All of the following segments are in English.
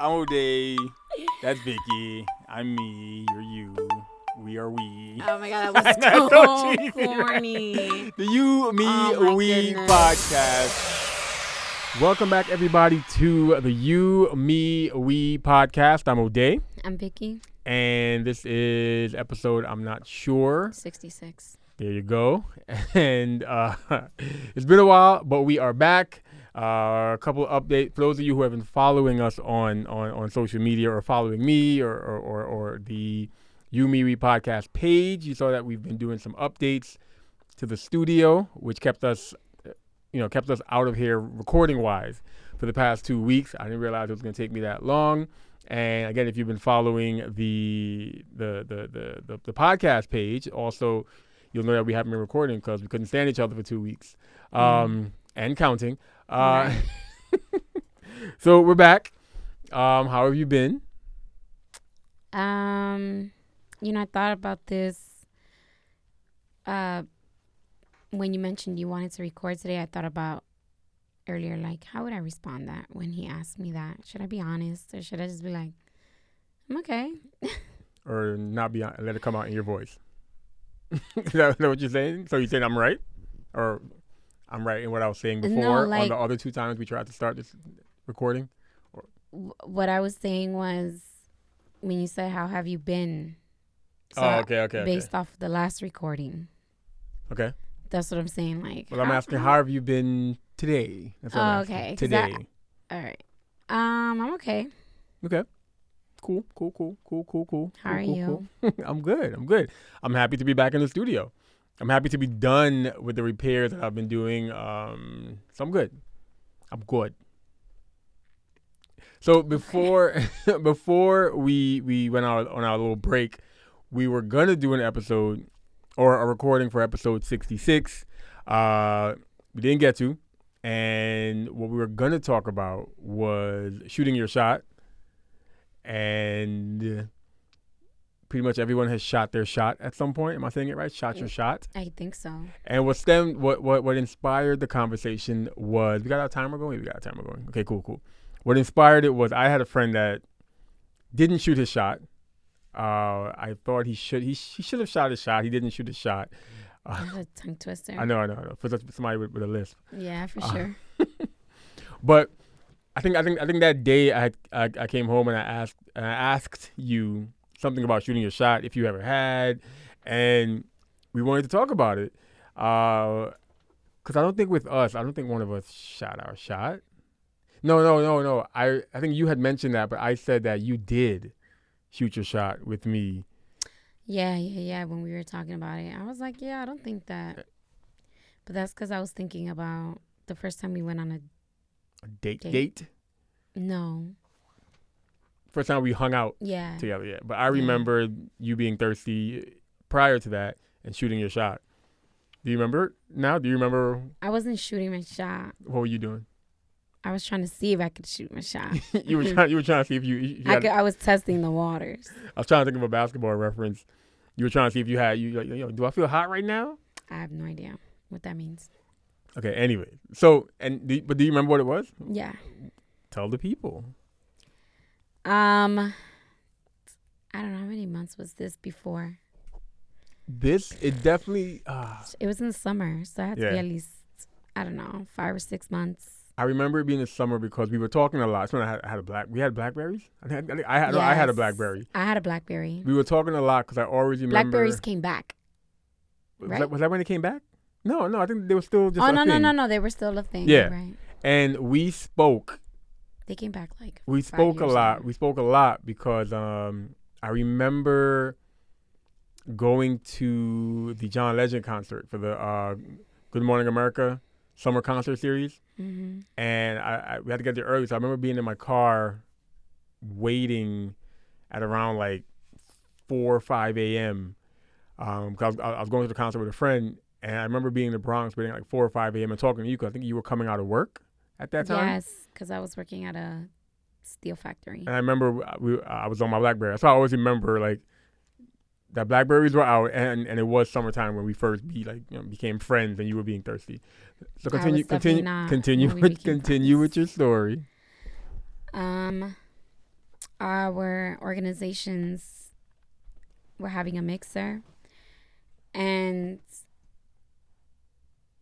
I'm Ode. That's Vicky. I'm me. You're you. We are we. Oh my god, that was That's so cheesy, corny. Right? The You, Me, Oh my We goodness. podcast. Welcome back, everybody, to the You, Me, We podcast. I'm Ode. I'm Vicky. And this is episode I'm not sure. 66. There you go. And it's been a while, but we are back. A couple of updates for those of you who have been following us on social media or following me or the You Me We podcast page. You saw that we've been doing some updates to the studio, which kept us out of here recording wise for the past 2 weeks. I didn't realize it was going to take me that long. And again, if you've been following the podcast page, also you'll know that we haven't been recording because we couldn't stand each other for 2 weeks and counting. Right. So we're back. How have you been? I thought about this when you mentioned you wanted to record today. I thought about earlier, like, how would I respond that when he asked me that? Should I be honest or should I just be like, I'm okay? Or not be let it come out in your voice? Is that what you're saying? So you're saying I'm right? Or I'm right in what I was saying before on the other 2 times we tried to start this recording? What I was saying was when you said, how have you been? So okay. Based off the last recording. Okay. That's what I'm saying. Like, well, I'm asking, how have you been today? That's what I'm asking. Okay. Today. All right. I'm okay. Okay. Cool. How are you? I'm good. I'm happy to be back in the studio. I'm happy to be done with the repairs that I've been doing. So I'm good. So before we went out on our little break, we were gonna do an episode or a recording for episode 66. We didn't get to, and what we were gonna talk about was shooting your shot, and pretty much everyone has shot their shot at some point. Am I saying it right? Shot your shot. I think so. And what inspired the conversation was, we got our timer going? We got our timer going. Okay, cool. What inspired it was I had a friend that didn't shoot his shot. I thought he should have shot his shot. He didn't shoot his shot. That's a tongue twister. I know. For somebody with a lisp. Yeah, for sure. But I think that day I came home and I asked you something about shooting your shot, if you ever had, and we wanted to talk about it. Because I don't think one of us shot our shot. No. I think you had mentioned that, but I said that you did shoot your shot with me. Yeah. When we were talking about it, I was like, yeah, I don't think that. But that's because I was thinking about the first time we went on A date? No. First time we hung out together, yeah. But I remember you being thirsty prior to that and shooting your shot. Do you remember now? Do you remember? I wasn't shooting my shot. What were you doing? I was trying to see if I could shoot my shot. You were trying to see if you had, I was testing the waters. I was trying to think of a basketball reference. You were trying to see if you had, do I feel hot right now? I have no idea what that means. Okay, anyway. So, but do you remember what it was? Yeah. Tell the people. I don't know how many months was this before. It definitely. It was in the summer, so it had to be at least, I don't know, 5 or 6 months. I remember it being in the summer because we were talking a lot. That's when I had we had Blackberries. I had a Blackberry. I had a Blackberry. We were talking a lot because I always remember. Blackberries came back. Right? Was that when they came back? No. I think they were still just. No. They were still a thing. Yeah. Right. And we spoke. They came back like. We spoke a lot. We spoke a lot because I remember going to the John Legend concert for the Good Morning America summer concert series. Mm-hmm. And we had to get there early, so I remember being in my car waiting at around like 4 or 5 a.m. Because I was going to the concert with a friend, and I remember being in the Bronx waiting at like 4 or 5 a.m. and talking to you because I think you were coming out of work at that time. Yes, because I was working at a steel factory. And I remember I was on my Blackberry. So I always remember like that Blackberries were out, and it was summertime when we first became friends, and you were being thirsty. So continue with your story. our organizations were having a mixer, and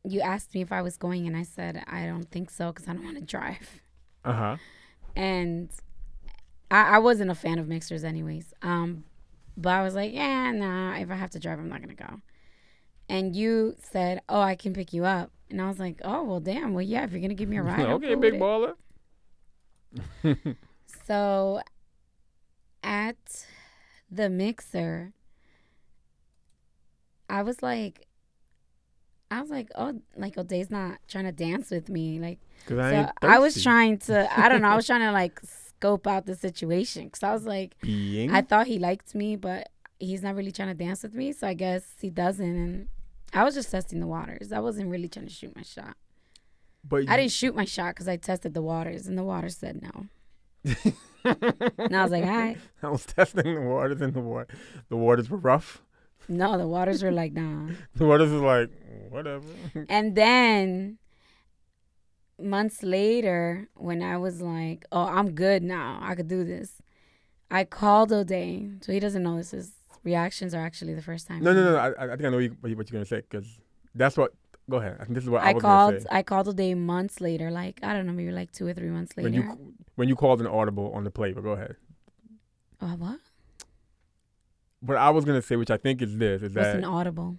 you asked me if I was going, and I said I don't think so because I don't want to drive. And I wasn't a fan of mixers anyways. But I was like, yeah, nah, if I have to drive, I'm not going to go. And you said, oh, I can pick you up. And I was like, oh, well, damn. Well, yeah, if you're going to give me a ride. Okay, big baller. So at the mixer, I was like, oh, like Ode's not trying to dance with me. Like, so I was trying to, I don't know, I was trying to like scope out the situation. Because I was like, I thought he liked me, but he's not really trying to dance with me. So I guess he doesn't. And I was just testing the waters. I wasn't really trying to shoot my shot. But I didn't shoot my shot because I tested the waters, and the waters said no. And I was like, all right. I was testing the waters, and the waters were rough. No, the waters were like, nah. The waters were like, whatever. And then months later, when I was like, oh, I'm good now, I could do this, I called Ode. So he doesn't know this. His reactions are actually the first time. No. I think I know what you're going to say, because that's what, go ahead. I think this is what I was going to say. I called Ode months later, like, I don't know, maybe like 2 or 3 months later. When you called an audible on the play, but go ahead. What? What I was going to say, which I think is this, is What's that... an audible?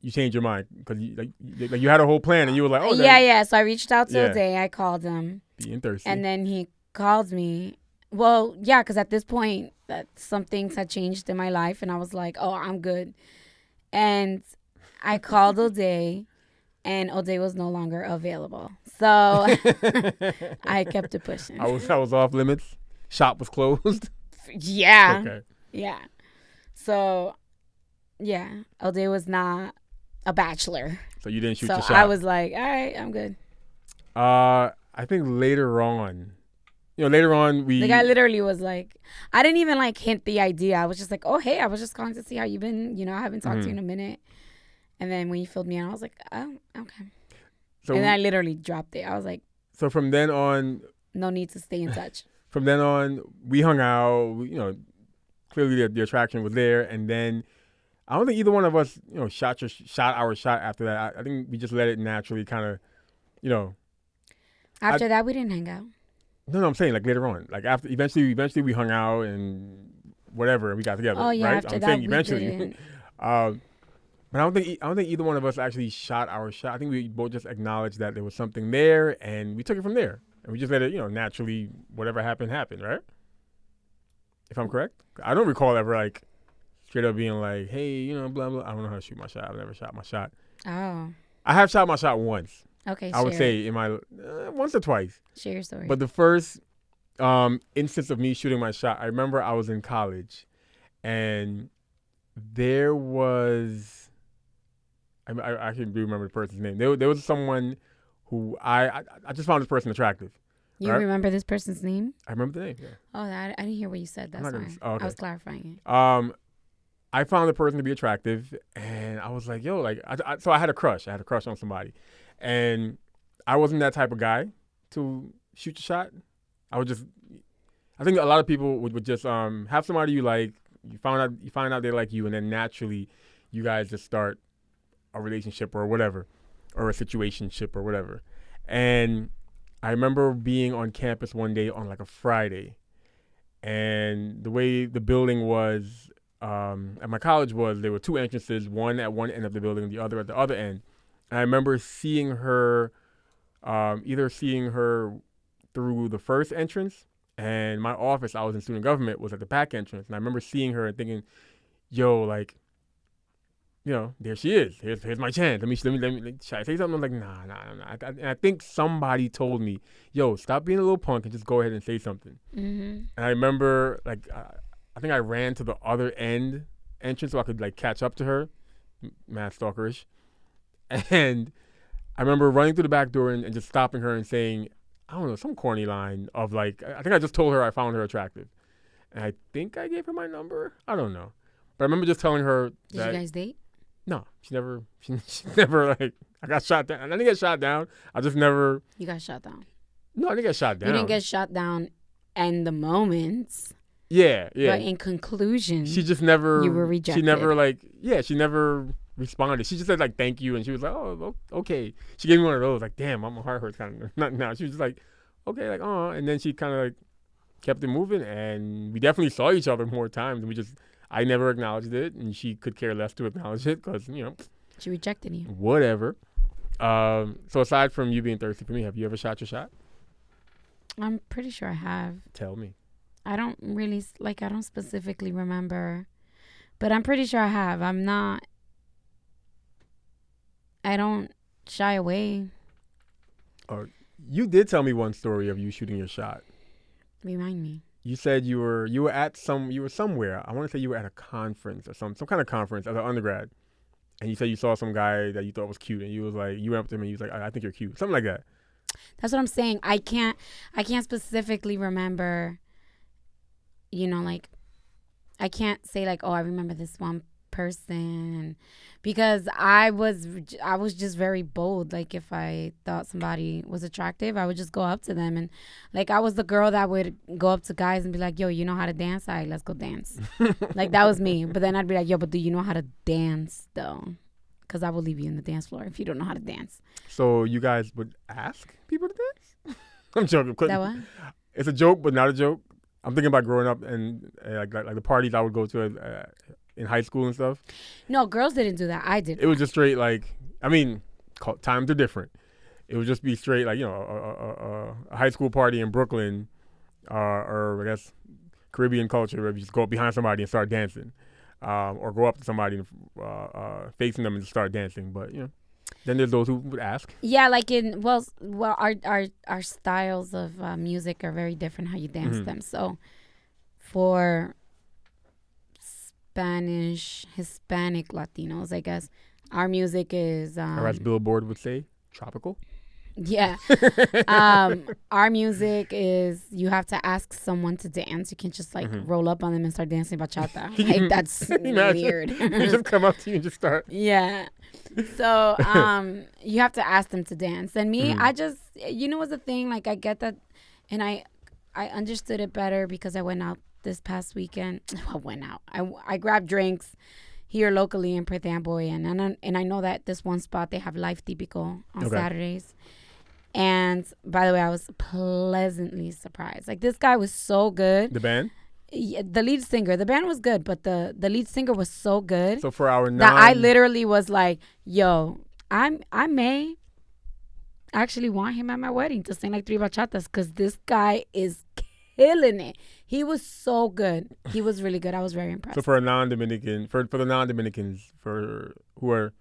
You changed your mind because you had a whole plan and you were like, oh, yeah. So I reached out to Ode. I called him. Being thirsty. And then he called me. Well, yeah, because at this point, some things had changed in my life, and I was like, oh, I'm good. And I called Ode, and Ode was no longer available. So I kept it pushing. I was off limits. Shop was closed. Yeah. Okay. Yeah. So, yeah, Ode was not a bachelor. So you didn't shoot your shot. So I was like, all right, I'm good. I think later on, we... The guy literally was like, I didn't even like hint the idea. I was just like, oh, hey, I was just calling to see how you've been. I haven't talked to you in a minute. And then when you filled me in, I was like, oh, okay. So and then I literally dropped it. I was like. So from then on. No need to stay in touch. From then on, we hung out. Clearly the attraction was there. And then I don't think either one of us, shot our shot after that. I think we just let it naturally kind of, After that, we didn't hang out. No, I'm saying like later on. Like after, eventually we hung out and whatever, and we got together. Oh yeah, right? after that eventually. We didn't. But I don't think either one of us actually shot our shot. I think we both just acknowledged that there was something there, and we took it from there. And we just let it, naturally, whatever happened, right? If I'm correct? I don't recall ever, like, straight up being like, hey, blah, blah. I don't know how to shoot my shot. I've never shot my shot. Oh. I have shot my shot once. Okay, I would say in my, once or twice. Share your story. But the first instance of me shooting my shot, I remember I was in college, and there was, I actually do remember the person's name. There was someone who I just found this person attractive. You remember this person's name? I remember the name, yeah. Oh, I didn't hear what you said. That's why. Okay. I was clarifying it. I found the person to be attractive, and I was like, yo, like, so I had a crush. I had a crush on somebody. And I wasn't that type of guy to shoot your shot. I think a lot of people would just have somebody you like, you find out they like you, and then naturally you guys just start a relationship or whatever, or a situationship or whatever. And I remember being on campus one day on like a Friday, and the way the building was at my college was there were 2 entrances, one at one end of the building and the other at the other end. And I remember seeing her, either seeing her through the first entrance, and my office, I was in student government, was at the back entrance. And I remember seeing her and thinking, yo, like, there she is. Here's my chance. Let me should I say something? I'm like, nah. And I think somebody told me, yo, stop being a little punk and just go ahead and say something. Mm-hmm. And I remember, like, I think I ran to the other end entrance so I could, like, catch up to her, mad stalkerish. And I remember running through the back door and just stopping her and saying, I don't know, some corny line of, like, I think I just told her I found her attractive. And I think I gave her my number. I don't know. But I remember just telling her that. Did you guys date? No, she never, like, I got shot down. I didn't get shot down. I just never. You got shot down? No, I didn't get shot down. You didn't get shot down end the moments. Yeah. But in conclusion, she just never. You were rejected. She never responded. She just said like thank you, and she was like, oh, okay. She gave me one of those like, damn, my heart hurts kind of. Not now. She was just like, okay, like oh, and then she kind of like kept it moving, and we definitely saw each other more times, and I never acknowledged it, and she could care less to acknowledge it because she rejected you. Whatever. So aside from you being thirsty for me, have you ever shot your shot? I'm pretty sure I have. Tell me. I don't really, I don't specifically remember. But I'm pretty sure I have. I don't shy away. You did tell me one story of you shooting your shot. Remind me. You said you were somewhere. I want to say you were at a conference or some kind of conference as an undergrad. And you said you saw some guy that you thought was cute, and you went up to him and you was like, I think you're cute. Something like that. That's what I'm saying. I can't specifically remember, I can't say like, oh, I remember this one person, because I was just very bold. Like if I thought somebody was attractive, I would just go up to them, and like I was the girl that would go up to guys and be like, yo, you know how to dance? All right, let's go dance. Like that was me. But then I'd be like, yo, but do you know how to dance though? Because I will leave you in the dance floor if you don't know how to dance. So you guys would ask people to dance? I'm joking. That what? It's a joke, but not a joke. I'm thinking about growing up and like the parties I would go to in high school and stuff. No, girls didn't do that. I did. It was just straight times are different. It would just be straight like a high school party in Brooklyn, or I guess Caribbean culture where you just go up behind somebody and start dancing, or go up to somebody facing them and just start dancing. But then there's those who would ask. Yeah, like our styles of music are very different. How you dance them. So for Spanish, Hispanic, Latinos, I guess our music is or as Billboard would say, tropical. Yeah. Our music is you have to ask someone to dance. You can't just roll up on them and start dancing bachata. Like that's weird. You just come up to you and just start. Yeah. So you have to ask them to dance. And me, I just was the thing, like I get that, and I understood it better because I went out this past weekend. I grabbed drinks here locally in Perth Amboy, and I know that this one spot they have Life Típico on Saturdays. And by the way, I was pleasantly surprised. Like this guy was so good. The band? Yeah, the lead singer. The band was good, but the lead singer was so good. So for our that I literally was like, yo, I may actually want him at my wedding to sing like 3 bachatas because this guy is killing it. He was so good. He was really good. I was very impressed. So for a non-Dominican, for the non-Dominicans, for who are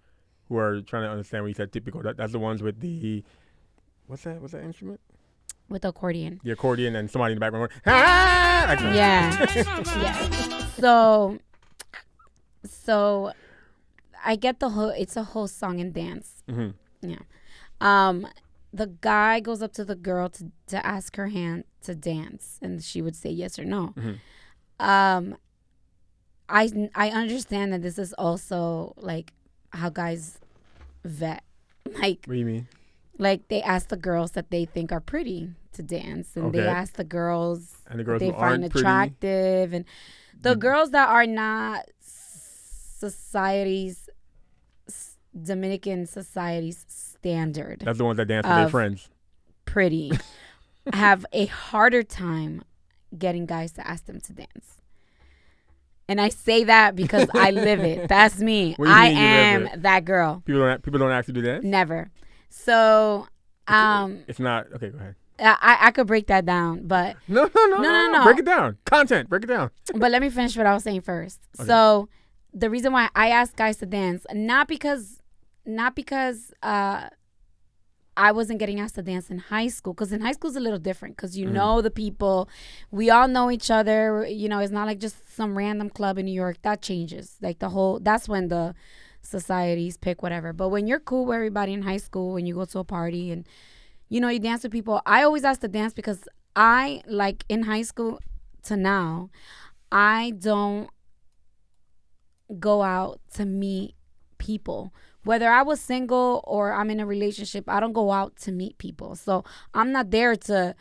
trying to understand what you said, typical. That's the ones with the what's that instrument? With the accordion. The accordion and somebody in the background going, ah! Like yeah. Yeah. So I get it's a whole song and dance. Mm-hmm. Yeah. The guy goes up to the girl to ask her hand to dance, and she would say yes or no. Mm-hmm. I understand that this is also like how guys vet. Like, what do you mean? Like they ask the girls that they think are pretty to dance, and they ask the girls that they find attractive, and the girls that are not Dominican society's standard. That's the ones that dance with their friends. Pretty have a harder time getting guys to ask them to dance. And I say that because I live it. That's me. I am that girl. People don't ask you to dance? Never. So it's not okay, go ahead. I could break that down, but no. Break it down. Content. Break it down. But let me finish what I was saying first. Okay. So the reason why I ask guys to dance, not because I wasn't getting asked to dance in high school, because in high school is a little different because you know the people. We all know each other. It's not like just some random club in New York. That changes. Like that's when the societies pick whatever. But when you're cool with everybody in high school, when you go to a party and, you dance with people, I always ask to dance because I, like in high school to now, I don't go out to meet people. Whether I was single or I'm in a relationship, I don't go out to meet people. So I'm not there to,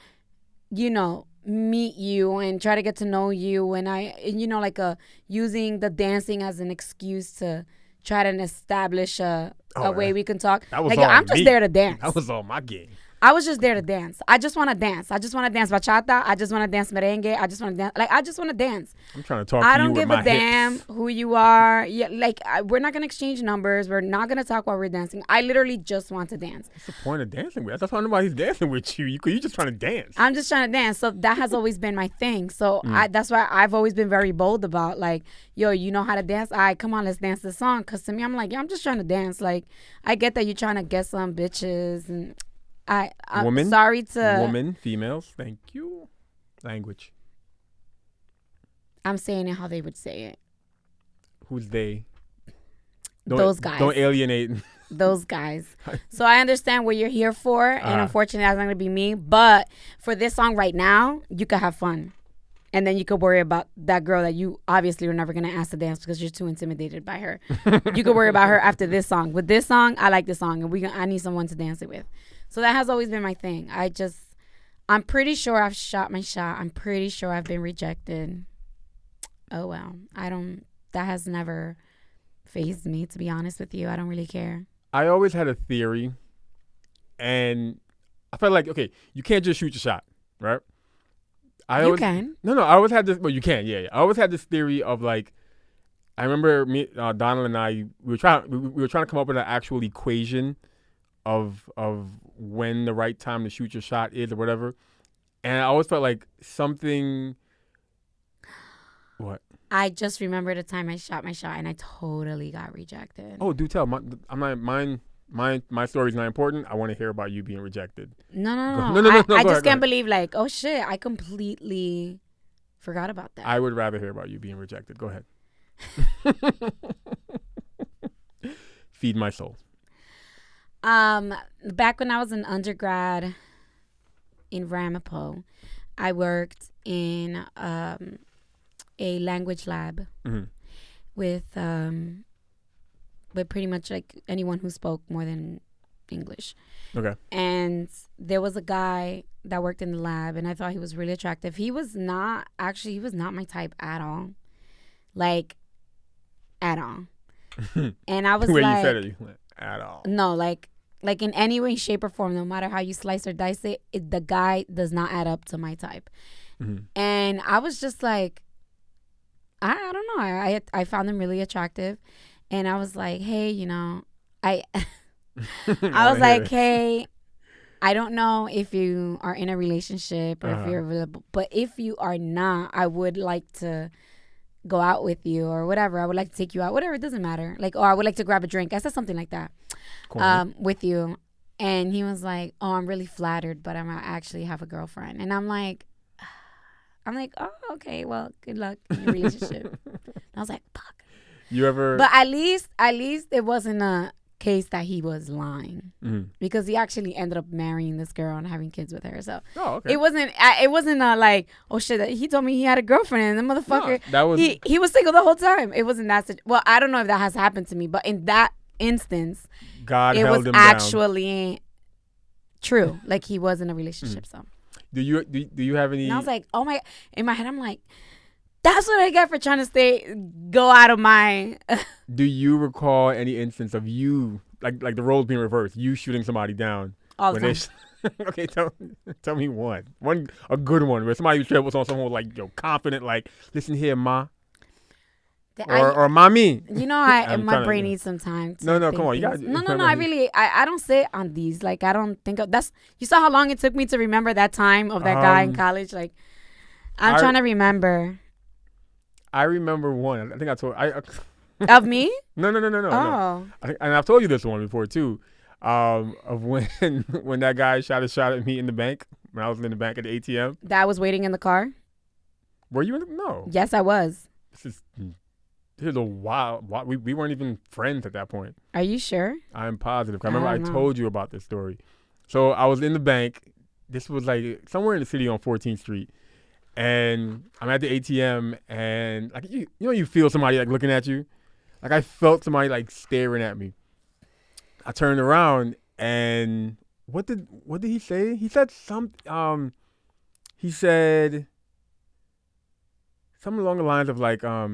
meet you and try to get to know you, and like using the dancing as an excuse to try to establish a way we can talk. Like I'm just there to dance. That was all my game. I was just there to dance. I just want to dance. I just want to dance bachata. I just want to dance merengue. I just want to dance. Like, I just want to dance. I'm trying to talk to you with my hips. I don't give a damn who you are. Yeah, like, we're not going to exchange numbers. We're not going to talk while we're dancing. I literally just want to dance. What's the point of dancing with? That's why nobody's dancing with you. You're just trying to dance. I'm just trying to dance. So that has always been my thing. So that's why I've always been very bold about, like, yo, you know how to dance? All right, come on, let's dance this song. Because to me, I'm like, yeah, I'm just trying to dance. Like, I get that you're trying to get some bitches and... I'm woman, sorry to... Woman, females, thank you. Language. I'm saying it how they would say it. Who's they? Those guys. Don't alienate. Those guys. So I understand what you're here for, and unfortunately that's not going to be me. But for this song right now, you could have fun. And then you could worry about that girl that you obviously were never going to ask to dance because you're too intimidated by her. You could worry about her after this song. With this song, I like this song, and I need someone to dance it with. So that has always been my thing. I'm pretty sure I've shot my shot. I'm pretty sure I've been rejected. Oh, well. That has never fazed me, to be honest with you. I don't really care. I always had a theory, and I felt like, okay, you can't just shoot your shot, right? You can. No, I always had this, well, you can, yeah. I always had this theory of, like, I remember me, Donald and I, we were trying to come up with an actual equation of when the right time to shoot your shot is or whatever. And I always felt like something... What? I just remembered a time I shot my shot and I totally got rejected. Oh, do tell. My story's not important. I want to hear about you being rejected. No. I just can't believe, like, oh shit, I completely forgot about that. I would rather hear about you being rejected. Go ahead. Feed my soul. Back when I was an undergrad in Ramapo, I worked in a language lab with pretty much like anyone who spoke more than English. Okay. And there was a guy that worked in the lab, and I thought he was really attractive. He was not my type at all. Like, at all. And I was the way like... you said it, at all. No, like in any way, shape, or form, no matter how you slice or dice it, the guy does not add up to my type. Mm-hmm. And I was just like, I don't know. I found him really attractive. And I was like, hey, I was like, hey, I don't know if you are in a relationship or if you're available, but if you are not, I would like to go out with you or whatever. I would like to take you out, whatever. It doesn't matter. Like, or I would like to grab a drink. I said something like that with you. And he was like, oh, I'm really flattered, but I actually have a girlfriend. And I'm like, oh, okay, well, good luck in your relationship. And I was like, fuck. You ever? But at least it wasn't a case that he was lying, because he actually ended up marrying this girl and having kids with her. So it wasn't like, oh shit, he told me he had a girlfriend and the motherfucker. No, that was he was single the whole time. It wasn't that. Well, I don't know if that has happened to me, but in that instance, God held him down. It was actually true. Like, he was in a relationship. So do you have any? And I was like, oh my, in my head, I'm like, that's what I get for trying to go out of my... Do you recall any instance of you, like the roles being reversed, you shooting somebody down? All the time. Okay, tell me one, a good one, where somebody was on someone like, confident, like, listen here, ma. Or mommy. My brain needs some time. No, come on. You got No. I don't say it on these. Like, I don't think of... You saw how long it took me to remember that time of that guy in college? Like, I'm trying to remember. I remember one. I think I told... Of me? No. Oh. No. And I've told you this one before, too. Of when that guy shot a shot at me in the bank, when I was in the bank at the ATM. That was waiting in the car? Were you in the... No. Yes, I was. This is a while. We weren't even friends at that point. Are you sure? I'm positive. I remember I told you about this story. So I was in the bank. This was like somewhere in the city on 14th Street. And I'm at the ATM, and like you feel somebody like looking at you. Like, I felt somebody like staring at me. I turned around, and what did he say? He said something. he said something along the lines of like, are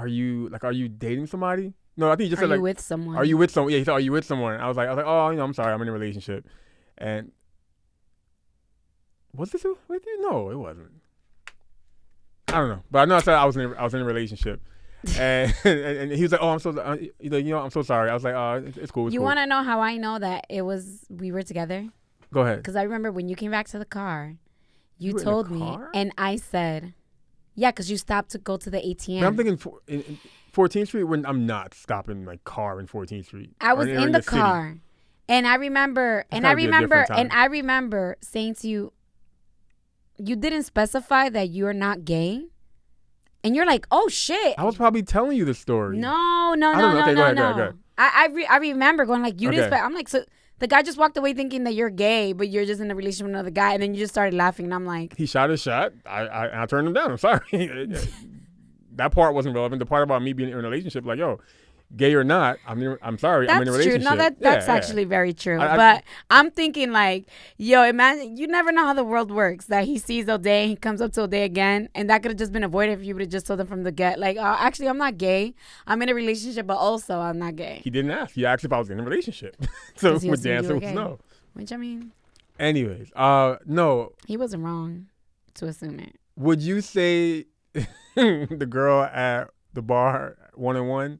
you dating somebody? No, I think he just said like, are you with someone? Are you with someone? Yeah, he said, are you with someone? I was like, oh, I'm sorry, I'm in a relationship. And was this with you? No, it wasn't. I don't know, but I know I said I was in a relationship, and he was like, oh, I'm so, I'm so sorry. I was like, oh, it's cool. You want to know how I know that we were together? Go ahead. Because I remember when you came back to the car, you told me, and I said, yeah, because you stopped to go to the ATM. But I'm thinking in 14th Street when I'm not stopping my car in 14th Street. I was in the car, and I remember, saying to you, you didn't specify that you're not gay, and you're like, oh shit. I was probably telling you the story. No. Go ahead. I remember going like, you didn't. I'm like, so the guy just walked away thinking that you're gay, but you're just in a relationship with another guy, and then you just started laughing, and I'm like, he shot his shot. I turned him down. I'm sorry. That part wasn't relevant. The part about me being in a relationship, like, yo, gay or not, I'm sorry, I'm in a relationship. That's true. No, that's actually very true. But I'm thinking like, yo, imagine, you never know how the world works. That he sees Ode and he comes up to Ode again, and that could have just been avoided if you would have just told him from the get. Like, actually, I'm not gay. I'm in a relationship, but also I'm not gay. He didn't ask. He asked if I was in a relationship. So the answer was no. Which, I mean. Anyways, no. He wasn't wrong to assume it. Would you say the girl at the bar 1-on-1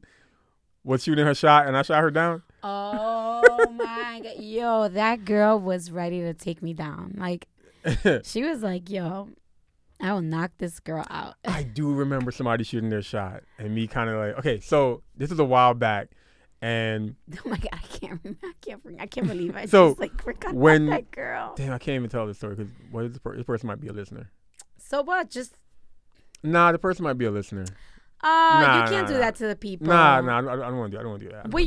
was shooting her shot and I shot her down? Oh my God. Yo, that girl was ready to take me down. Like, she was like, yo, I will knock this girl out. I do remember somebody shooting their shot and me kind of like, okay, so this is a while back. And oh my God, I can't believe I just like forgot about that girl. Damn, I can't even tell this story because this person might be a listener. So what? Nah, the person might be a listener. You can't do that to the people. Nah, I don't want to do that. But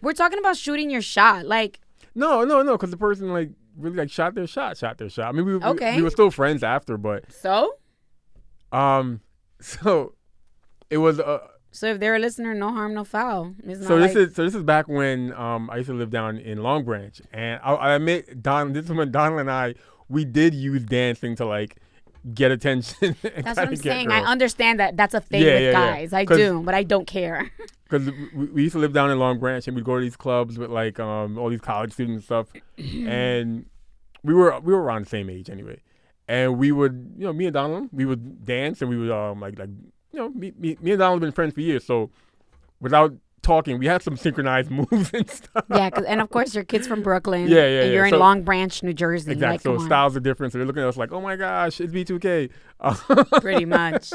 we're talking about shooting your shot, like. No, because the person like really like shot their shot. I mean, we were still friends after, but. So it was So if they're a listener, no harm, no foul. This is back when I used to live down in Long Branch, and I admit, this is when Donald and we did use dancing to like get attention. That's what I'm saying. I understand that that's a thing with guys. I do, but I don't care. Because we used to live down in Long Branch, and we'd go to these clubs with like all these college students and stuff, and we were around the same age anyway, and we would, me and Donald, we would dance, and we would me and Donald have been friends for years, so without talking, we had some synchronized moves and stuff. Yeah, and of course, your kid's from Brooklyn. And you're in Long Branch, New Jersey. Exactly. Like, so styles are different. So they're looking at us like, oh my gosh, it's B2K. Pretty much.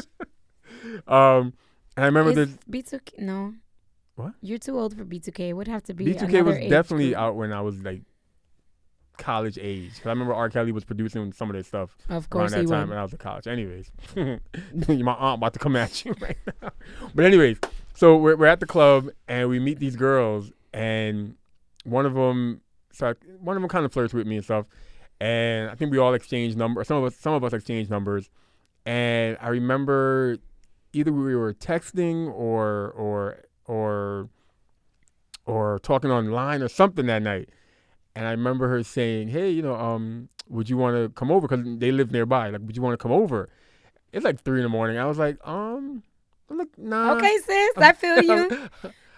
And I remember this. B2K? No. What? You're too old for B2K. It would have to be B2K was definitely out when I was like college age. Cause I remember R. Kelly was producing some of this stuff. Of course, around that time when I was in college. Anyways, my aunt about to come at you right now. But anyways, so we're at the club and we meet these girls, and one of them kind of flirts with me and stuff. And I think we all exchanged numbers. Some of us exchanged numbers. And I remember either we were texting or talking online or something that night. And I remember her saying, hey, would you want to come over? Because they live nearby. Like, would you want to come over? It's like 3 a.m. I was like, nah. Okay, sis, I feel you.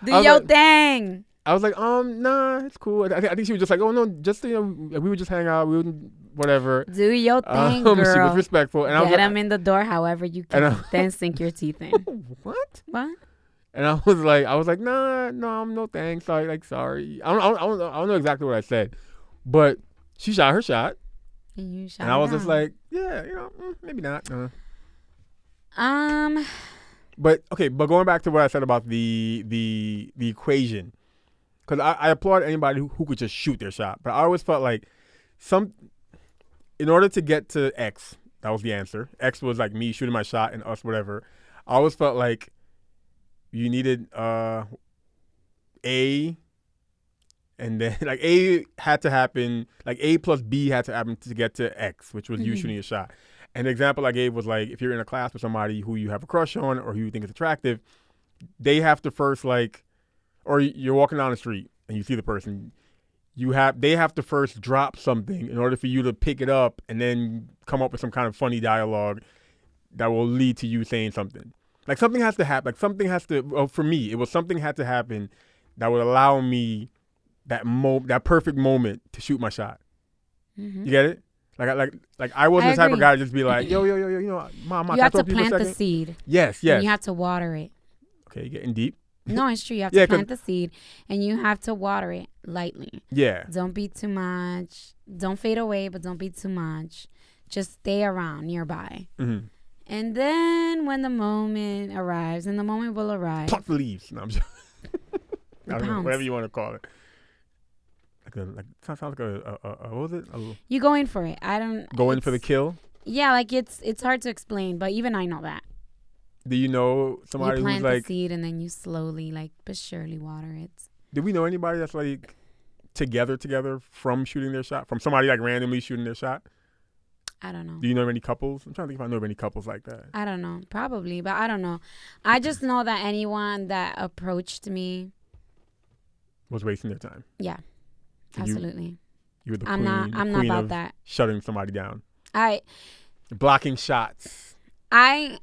Do your thing. I was like, nah, it's cool. I think she was just like, oh, no, just, we would just hang out. We wouldn't, whatever. Do your thing, girl. She was respectful. And Get them in the door however you can. Then sink your teeth in. What? What? And I was like, nah, no thanks. Sorry. I don't know exactly what I said, but she shot her shot. And you shot. And I was just like, yeah, maybe not. But going back to what I said about the equation, because I applaud anybody who could just shoot their shot, but I always felt like in order to get to X, that was the answer. X was like me shooting my shot and us whatever. I always felt like you needed A, and then like A had to happen, like A plus B had to happen to get to X, which was you shooting a shot. And the example I gave was like, if you're in a class with somebody who you have a crush on or who you think is attractive, they have to first or you're walking down the street and you see the person, they have to first drop something in order for you to pick it up and then come up with some kind of funny dialogue that will lead to you saying something. Like something has to happen. Like something has to. Well, for me, it was something had to happen that would allow me that perfect moment to shoot my shot. Mm-hmm. You get it? Like I wasn't the type of guy to just be like, yo, mom, you have to plant the seed. Yes. And you have to water it. Okay, you're getting deep. No, it's true. You have to plant the seed, and you have to water it lightly. Yeah. Don't be too much. Don't fade away, but don't be too much. Just stay around nearby. Mm-hmm. And then when the moment arrives, and the moment will arrive. Pluck the leaves. No, I'm just I don't know, whatever you want to call it. Sounds like what was it? You go in for it. I don't. Go in for the kill? Yeah, like it's hard to explain, but even I know that. Do you know somebody who's like... You plant the seed and then you slowly, like, but surely water it. Do we know anybody that's, like, together from shooting their shot? From somebody, like, randomly shooting their shot? I don't know. Do you know of any couples? I'm trying to think if I know of any couples like that. I don't know. Probably, but I don't know. I just know that anyone that approached me... was wasting their time. Yeah. Absolutely. You were the queen. I'm not about that. Shutting somebody down. Blocking shots. I'm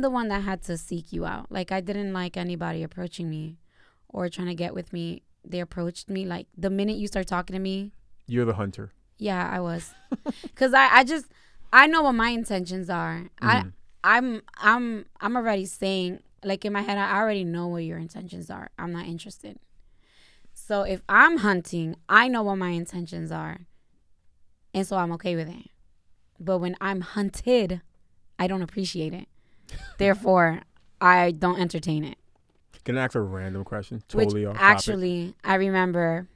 the one that had to seek you out. Like, I didn't like anybody approaching me or trying to get with me. They approached me. Like, the minute you start talking to me. You're the hunter. Yeah, I was. Because I know what my intentions are. Mm-hmm. I'm already saying, like, in my head, I already know what your intentions are. I'm not interested. So if I'm hunting, I know what my intentions are. And so I'm okay with it. But when I'm hunted, I don't appreciate it. Therefore, I don't entertain it. Can I ask a random question? Totally off topic. Actually, I remember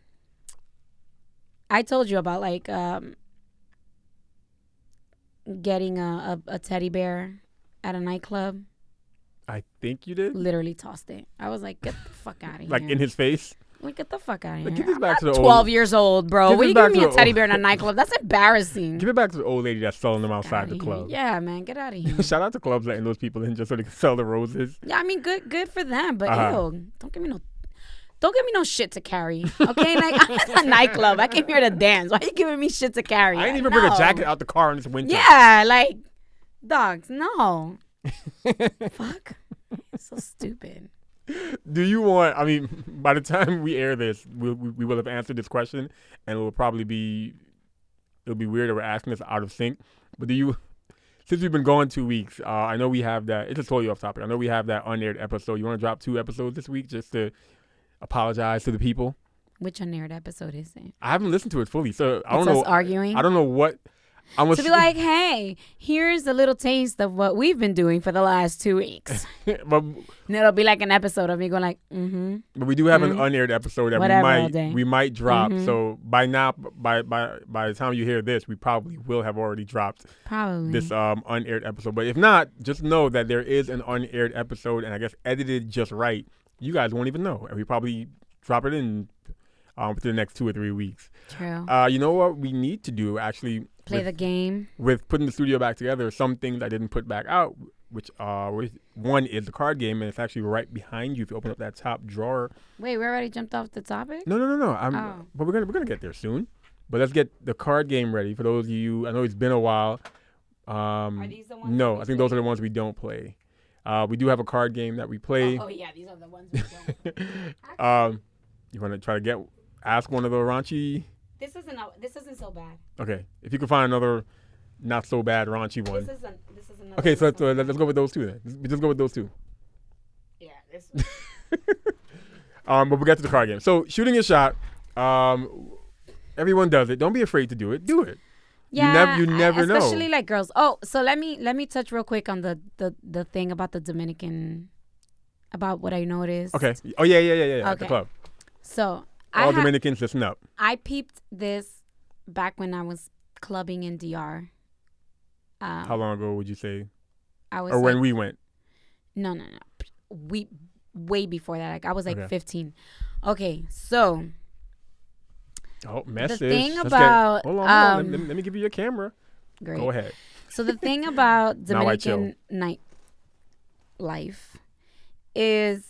I told you about like getting a teddy bear at a nightclub. I think you did. Literally tossed it. I was like, get the fuck out of here. Like in his face? Like, get the fuck out of here. Give this back I'm not 12 years old, bro. What are you giving me a teddy bear in a nightclub? That's embarrassing. Give it back to the old lady that's selling them outside the club. Yeah, man. Get out of here. Shout out to clubs letting those people in just so they can sell the roses. Yeah, I mean, good for them. But ew, don't give me no shit to carry. Okay? Like, I'm at a nightclub. I came here to dance. Why are you giving me shit to carry? I didn't even bring a jacket out the car in this winter. Yeah, like, dogs, no. Fuck. It's so stupid. Do you want, I mean, by the time we air this, we will have answered this question, and it'll be weird that we're asking this out of sync. But since we've been gone 2 weeks, I know we have that, it's just totally off topic. I know we have that unaired episode. You want to drop 2 episodes this week just to apologize to the people? Which unaired episode is it? I haven't listened to it fully, so I don't know. Us arguing? I don't know what. To be like, hey, here's a little taste of what we've been doing for the last 2 weeks. And it'll be like an episode of me going like, mm-hmm. But we do have an unaired episode that we might drop. Mm-hmm. So by now, by the time you hear this, we probably will have already dropped this unaired episode. But if not, just know that there is an unaired episode, and I guess edited just right. You guys won't even know, and we probably drop it in within the next 2 or 3 weeks. True. You know what we need to do actually. Play the game. With putting the studio back together, some things I didn't put back out, which one is the card game, and it's actually right behind you if you open up that top drawer. Wait, we already jumped off the topic? No. But we're gonna get there soon. But let's get the card game ready for those of you. I know it's been a while. Are these the ones? No, I think those are the ones we don't play. We do have a card game that we play. Oh yeah, these are the ones we don't. You want to try to ask one of the raunchy? This isn't so bad. Okay, if you can find another not so bad raunchy one. This is another. Okay, so let's go with those 2 then. Just go with those 2. Yeah, this. But we'll get to the card game. So shooting a shot, everyone does it. Don't be afraid to do it. Do it. Yeah, you never know. Especially like girls. Oh, so let me touch real quick on the thing about the Dominican, about what I noticed. Okay. Oh yeah. Okay. At the club. So. All Dominicans, listen up. I peeped this back when I was clubbing in DR. How long ago would you say? When we went? No. Way before that. Like I was like 15. Okay, so. Oh, message. The thing about hold on. Let me give you your camera. Great. Go ahead. So the thing about Dominican night life is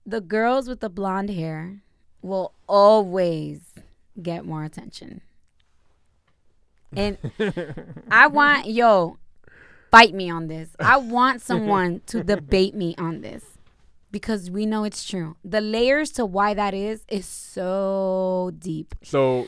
the girls with the blonde hair will always get more attention. And I want, fight me on this. I want someone to debate me on this because we know it's true. The layers to why that is so deep. So,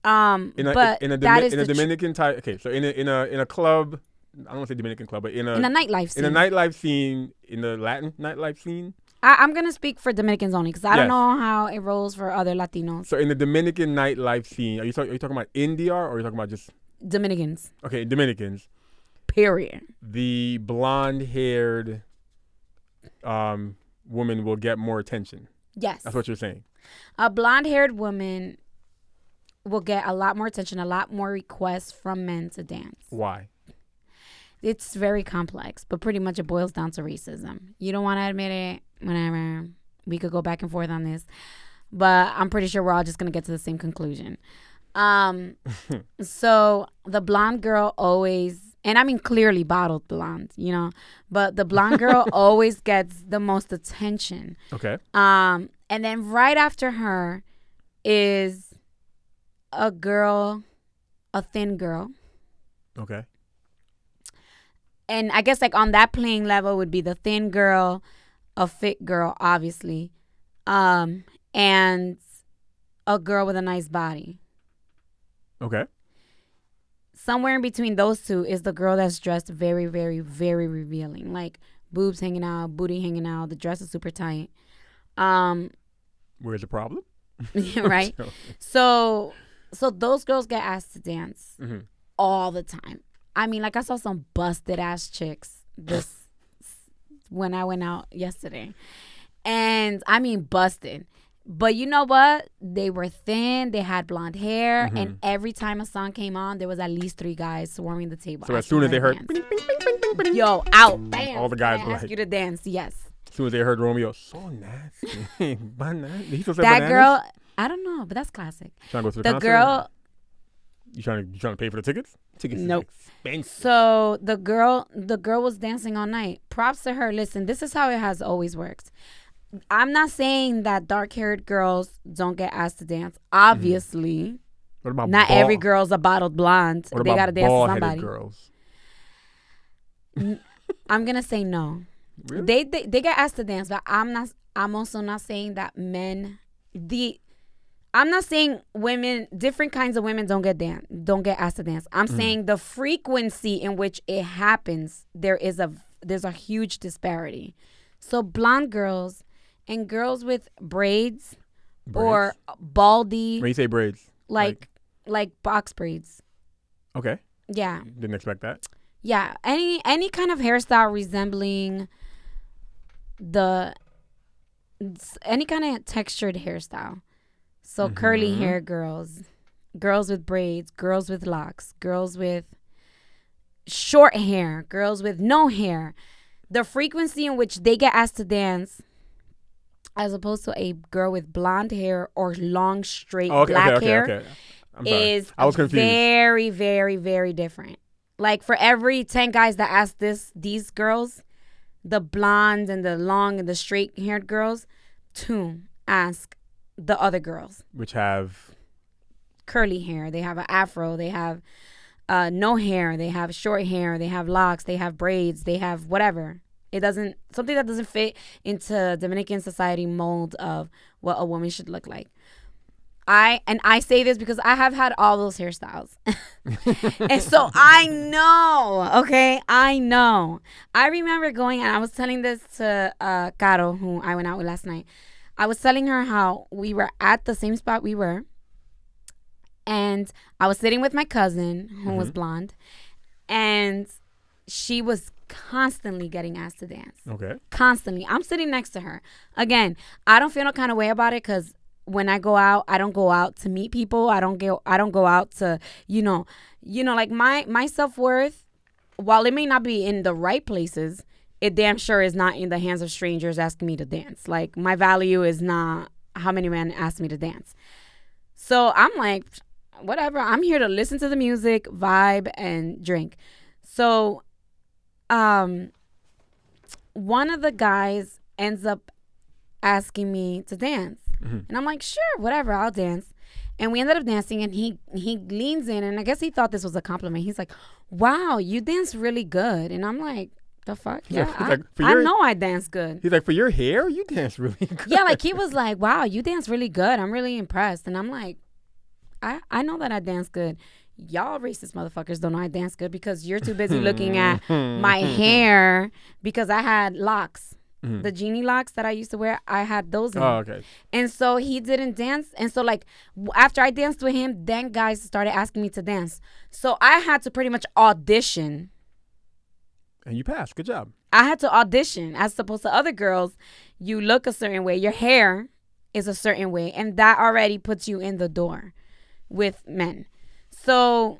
in a Dominican type. Okay, so in a club, I don't want to say Dominican club, but in a nightlife scene. In a nightlife scene, in the Latin nightlife scene. I'm gonna speak for Dominicans only because I don't know how it rolls for other Latinos. So in the Dominican nightlife scene, are you talking about India or are you talking about just Dominicans? Okay, Dominicans. Period. The blonde-haired woman will get more attention. Yes. That's what you're saying. A blonde-haired woman will get a lot more attention, a lot more requests from men to dance. Why? It's very complex, but pretty much it boils down to racism. You don't want to admit it, whatever. We could go back and forth on this, but I'm pretty sure we're all just going to get to the same conclusion. So the blonde girl always, and I mean clearly bottled blonde, but the blonde girl always gets the most attention. Okay. And then right after her is a thin girl. Okay. And I guess like on that playing level would be the thin girl, a fit girl, obviously, and a girl with a nice body. Okay. Somewhere in between those two is the girl that's dressed very, very, very revealing. Like boobs hanging out, booty hanging out. The dress is super tight. Where's the problem? Right? So those girls get asked to dance all the time. I mean, like I saw some busted ass chicks when I went out yesterday. And I mean busted. But you know what? They were thin. They had blonde hair. And every time a song came on, there was at least 3 guys swarming the table. So as soon as they heard, yo, out, bam. All the guys were ask you to dance, yes. As soon as they heard Romeo, so nasty. That girl, I don't know, but that's classic. Trying to go to the concert? Girl. You trying to pay for the tickets? Tickets nope. Are expensive. So the girl was dancing all night. Props to her. Listen, this is how it has always worked. I'm not saying that dark-haired girls don't get asked to dance. Obviously, what about not every girl's a bottled blonde. What they about gotta dance to somebody. Girls? I'm gonna say no. Really? They get asked to dance, but I'm also not saying that men. I'm not saying women, different kinds of women don't get asked to dance. I'm saying the frequency in which it happens, there's a huge disparity. So blonde girls and girls with braids? Or baldy. When you say braids, like box braids. Okay. Yeah. Didn't expect that. Yeah, any kind of hairstyle resembling any kind of textured hairstyle. So curly hair girls with braids, girls with locks, girls with short hair, girls with no hair. The frequency in which they get asked to dance as opposed to a girl with blonde hair or long, straight black hair is very, very, very different. Like for every 10 guys that ask these girls, the blonde and the long and the straight haired girls, 2 ask the other girls, which have curly hair. They have an afro. They have no hair. They have short hair. They have locks. They have braids. They have whatever. Something that doesn't fit into Dominican society mold of what a woman should look like. I say this because I have had all those hairstyles. And so I know, okay? I know. I remember going, and I was telling this to Caro, who I went out with last night. I was telling her how we were at the same spot we were. And I was sitting with my cousin, who was blonde. And she was constantly getting asked to dance. Okay. Constantly. I'm sitting next to her. Again, I don't feel no kind of way about it because when I go out, I don't go out to meet people. I don't go out to, like my self-worth, while it may not be in the right places, it damn sure is not in the hands of strangers asking me to dance. Like my value is not how many men ask me to dance. So I'm like, whatever. I'm here to listen to the music, vibe, and drink. So one of the guys ends up asking me to dance. And I'm like, sure, whatever, I'll dance. And we ended up dancing, and he leans in, and I guess he thought this was a compliment. He's like, wow, you dance really good. And I'm like, the fuck? Yeah, I know I dance good. He's like, for your hair, you dance really good. Yeah, like he was like, wow, you dance really good. I'm really impressed. And I'm like, I know that I dance good. Y'all racist motherfuckers don't know I dance good because you're too busy looking at my hair because I had locks. The genie locks that I used to wear, I had those in. Oh, okay. And so he didn't dance. And so, like, after I danced with him, then guys started asking me to dance. So I had to pretty much audition. And you passed. Good job. I had to audition. As opposed to other girls, you look a certain way. Your hair is a certain way. And that already puts you in the door with men. So,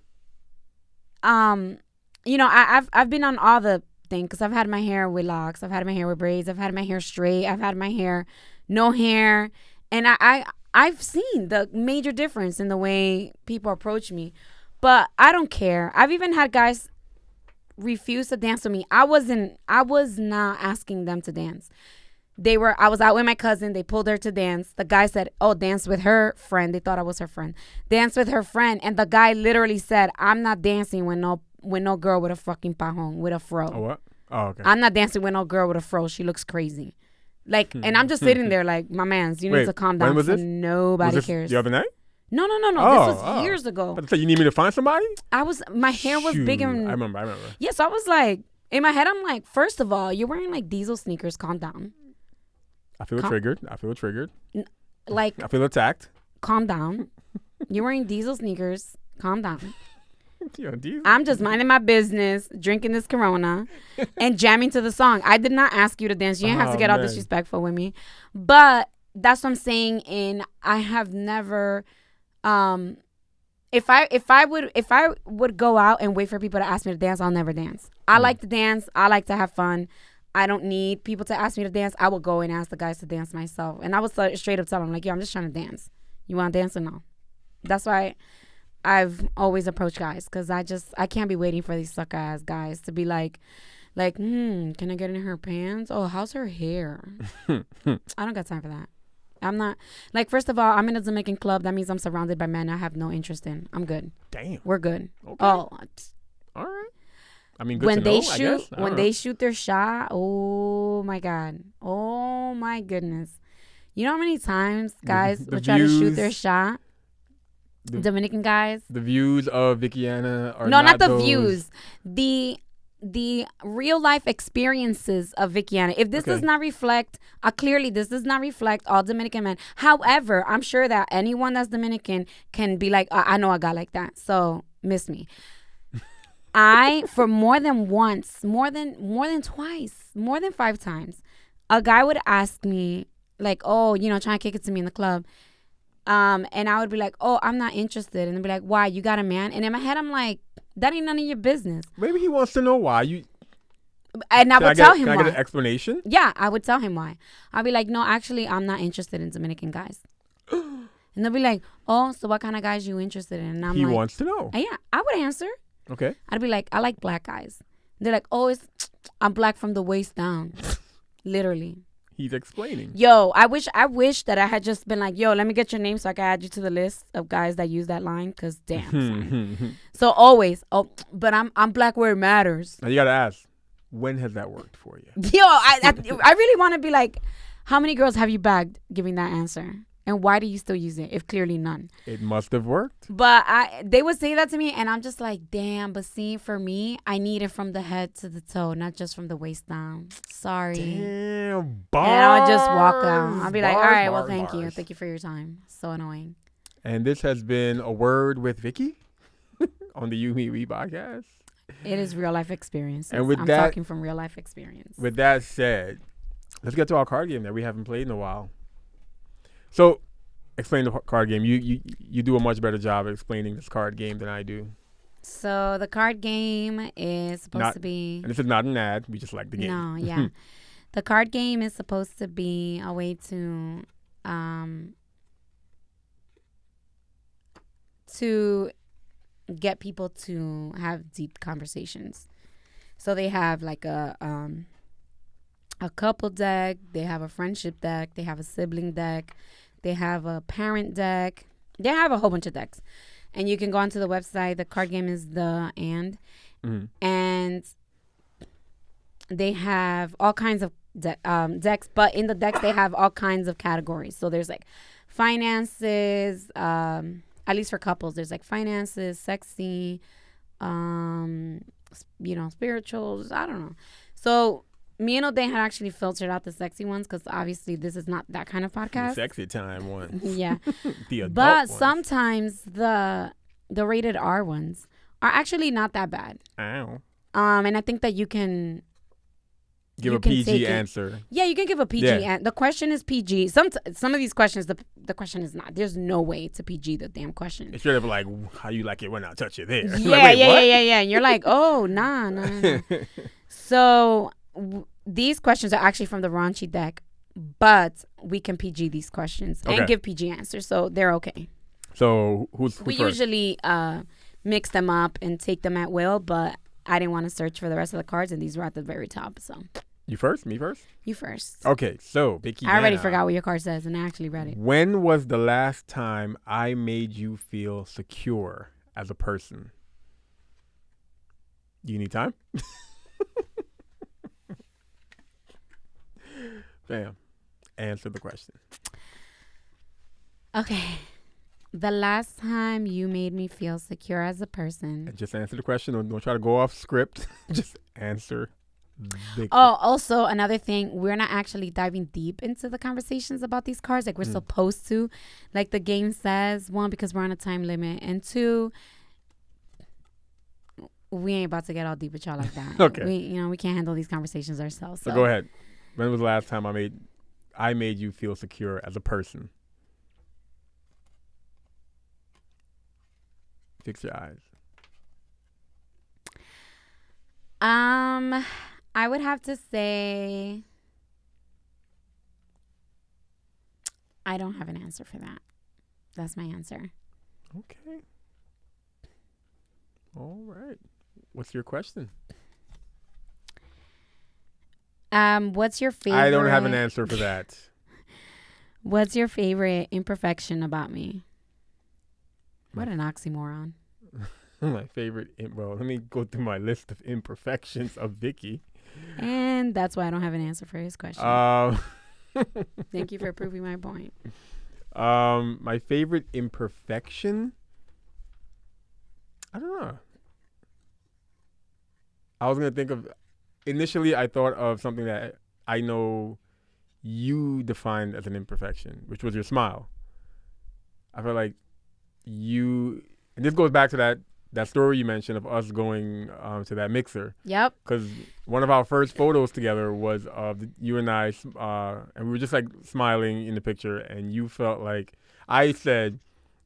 you know, I've been on all the things because I've had my hair with locks, I've had my hair with braids, I've had my hair straight, I've had my hair no hair, and I've seen the major difference in the way people approach me, but I don't care. I've even had guys refuse to dance with me. I was not asking them to dance. I was out with my cousin. They pulled her to dance. The guy said, oh, dance with her friend. They thought I was her friend. Dance with her friend. And the guy literally said, I'm not dancing with no girl with a fucking pajon, with a fro. Oh, what? Oh, okay. I'm not dancing with no girl with a fro. She looks crazy. Like, and I'm just sitting there like, my mans, you need to calm down. When was this? Nobody cares. The other night? No. This was years ago. But so you need me to find somebody? My hair was big and... I remember. Yeah, so I was like, in my head, I'm like, first of all, you're wearing like diesel sneakers. Calm down. I feel triggered. Like, I feel attacked. Calm down. You're wearing diesel sneakers. Calm down. Diesel. I'm just minding my business, drinking this Corona, and jamming to the song. I did not ask you to dance. You didn't have to get all disrespectful with me. But that's what I'm saying. And I have never, if I would go out and wait for people to ask me to dance, I'll never dance. I like to dance. I like to have fun. I don't need people to ask me to dance. I will go and ask the guys to dance myself. And I would straight up tell them, like, yo, I'm just trying to dance. You want to dance or no? That's why I've always approached guys, because I can't be waiting for these sucker ass guys to be like, can I get in her pants? Oh, how's her hair? I don't got time for that. I'm not, like, first of all, I'm in a Dominican club. That means I'm surrounded by men I have no interest in. I'm good. Damn. We're good. Okay. Oh. All right. I mean, good to know, when they shoot their shot, oh my God. Oh my goodness. You know how many times guys would try to shoot their shot? Dominican guys. The views of Vickiana are not the views. The real life experiences of Vickiana. If this does not reflect, clearly this does not reflect all Dominican men. However, I'm sure that anyone that's Dominican can be like, I know a guy like that, so miss me. For more than once, more than twice, more than 5 times, a guy would ask me, like, oh, trying to kick it to me in the club. And I would be like, oh, I'm not interested. And they'd be like, why? You got a man? And in my head, I'm like, that ain't none of your business. Maybe he wants to know why. And I would tell him why. Can I get an explanation? Yeah, I would tell him why. I'd be like, no, actually, I'm not interested in Dominican guys. And they'll be like, oh, so what kind of guys you interested in? And he wants to know. Yeah, I would answer. Okay. I'd be like, I like black guys. They're like, oh, I'm black from the waist down. Literally. He's explaining. Yo, I wish that I had just been like, yo, let me get your name so I can add you to the list of guys that use that line. Because damn. So always, but I'm black where it matters. Now you got to ask, when has that worked for you? Yo, I really want to be like, how many girls have you bagged giving that answer? And why do you still use it if clearly none? It must have worked. But they would say that to me, and I'm just like, damn. But see, for me, I need it from the head to the toe, not just from the waist down. Sorry. Damn, bars. And I would just walk out. I'll be like, all right, well, thank you. Thank you for your time. So annoying. And this has been A Word with Vicky on the You Me We podcast. It is real life experience. And I'm talking from real life experience. With that said, let's get to our card game that we haven't played in a while. So, explain the card game. You do a much better job of explaining this card game than I do. So, the card game is supposed to be... And this is not an ad. We just like the game. No, yeah. The card game is supposed to be a way to get people to have deep conversations. So, they have like a a couple deck. They have a friendship deck. They have a sibling deck. They have a parent deck. They have a whole bunch of decks. And you can go onto the website. The card game is the And. Mm-hmm. And they have all kinds of decks. But in the decks, they have all kinds of categories. So there's like finances, at least for couples. There's like finances, sexy, spirituals. I don't know. So me and Ode had actually filtered out the sexy ones because obviously this is not that kind of podcast. The sexy time ones. Yeah. The adult but ones. Sometimes the rated R ones are actually not that bad. Ow. And I think that you can give a PG answer. Yeah, you can give a PG answer. The question is PG. Some of these questions, the question is not. There's no way to PG the damn question. It's sort of like, how you like it when I touch you there. Yeah, like, yeah. And you're like, oh, nah. So these questions are actually from the raunchy deck, but we can PG these questions and give PG answers, so they're okay. So who's we first? Usually mix them up and take them at will, but I didn't want to search for the rest of the cards, and these were at the very top. So you first? Me first? You first. Okay, so Vicky, I already forgot what your card says, and I actually read it. When was the last time I made you feel secure as a person? Do you need time? Bam. Answer the question. Okay. The last time you made me feel secure as a person. And just answer the question. Don't try to go off script. Just answer the also another thing. We're not actually diving deep into the conversations about these cards like we're supposed to. Like the game says, one, because we're on a time limit. And two, we ain't about to get all deep with y'all like that. Okay. We can't handle these conversations ourselves. So go ahead. When was the last time I made you feel secure as a person? Fix your eyes. I would have to say I don't have an answer for that. That's my answer. Okay. All right. What's your question? What's your favorite? I don't have an answer for that. What's your favorite imperfection about me? What an oxymoron. My favorite. Well, let me go through my list of imperfections of Vicky. And that's why I don't have an answer for his question. Thank you for proving my point. My favorite imperfection? I don't know. I was going to think of... Initially, I thought of something that I know you defined as an imperfection, which was your smile. I feel like you... And this goes back to that story you mentioned of us going to that mixer. Yep. Because one of our first photos together was of you and I, and we were just like smiling in the picture, and you felt like... I said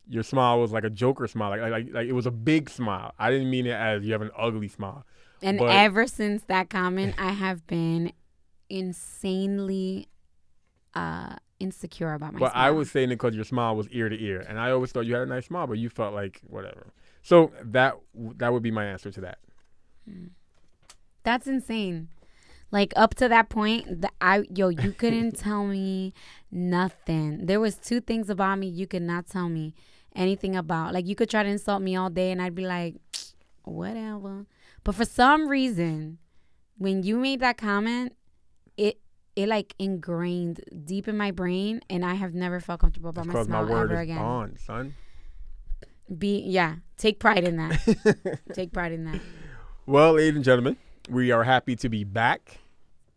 your smile was like a Joker smile. Like it was a big smile. I didn't mean it as you have an ugly smile. And ever since that comment, I have been insanely insecure about my smile. I was saying it because your smile was ear to ear. And I always thought you had a nice smile, but you felt like whatever. So that would be my answer to that. That's insane. Like up to that point, you couldn't tell me nothing. There was two things about me you could not tell me anything about. Like you could try to insult me all day and I'd be like, whatever. But for some reason, when you made that comment, it like ingrained deep in my brain, and I have never felt comfortable about my smile ever again. Because my word is bond, son. Take pride in that. Take pride in that. Well, ladies and gentlemen, we are happy to be back.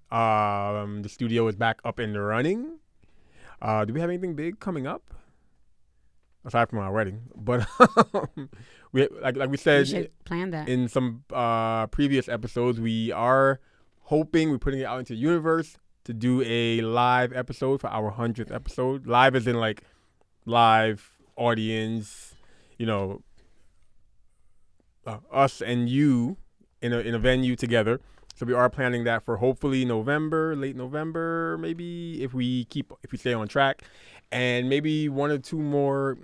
The studio is back up and running. Do we have anything big coming up? Aside from our wedding, but we like we said, we should plan that. In some previous episodes. We are hoping, we're putting it out into the universe to do a live episode for our 100th episode. Live as in like live audience, us and you in a venue together. So we are planning that for hopefully November, late November, maybe if we stay on track. And maybe one or two more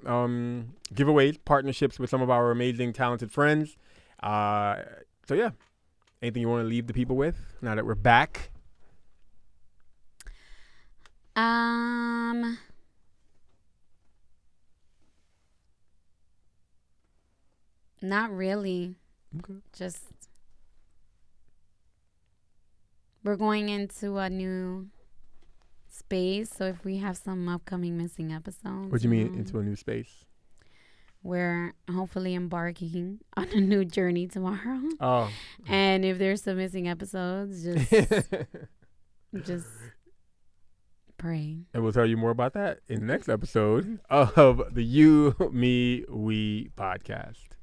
giveaways, partnerships with some of our amazing, talented friends. So, yeah. Anything you want to leave the people with now that we're back? Not really. Okay. Just we're going into a new space, so if we have some upcoming missing episodes. What do you mean into a new space? We're hopefully embarking on a new journey tomorrow. Oh. And if there's some missing episodes, just pray. And we'll tell you more about that in the next episode of the You, Me, We podcast.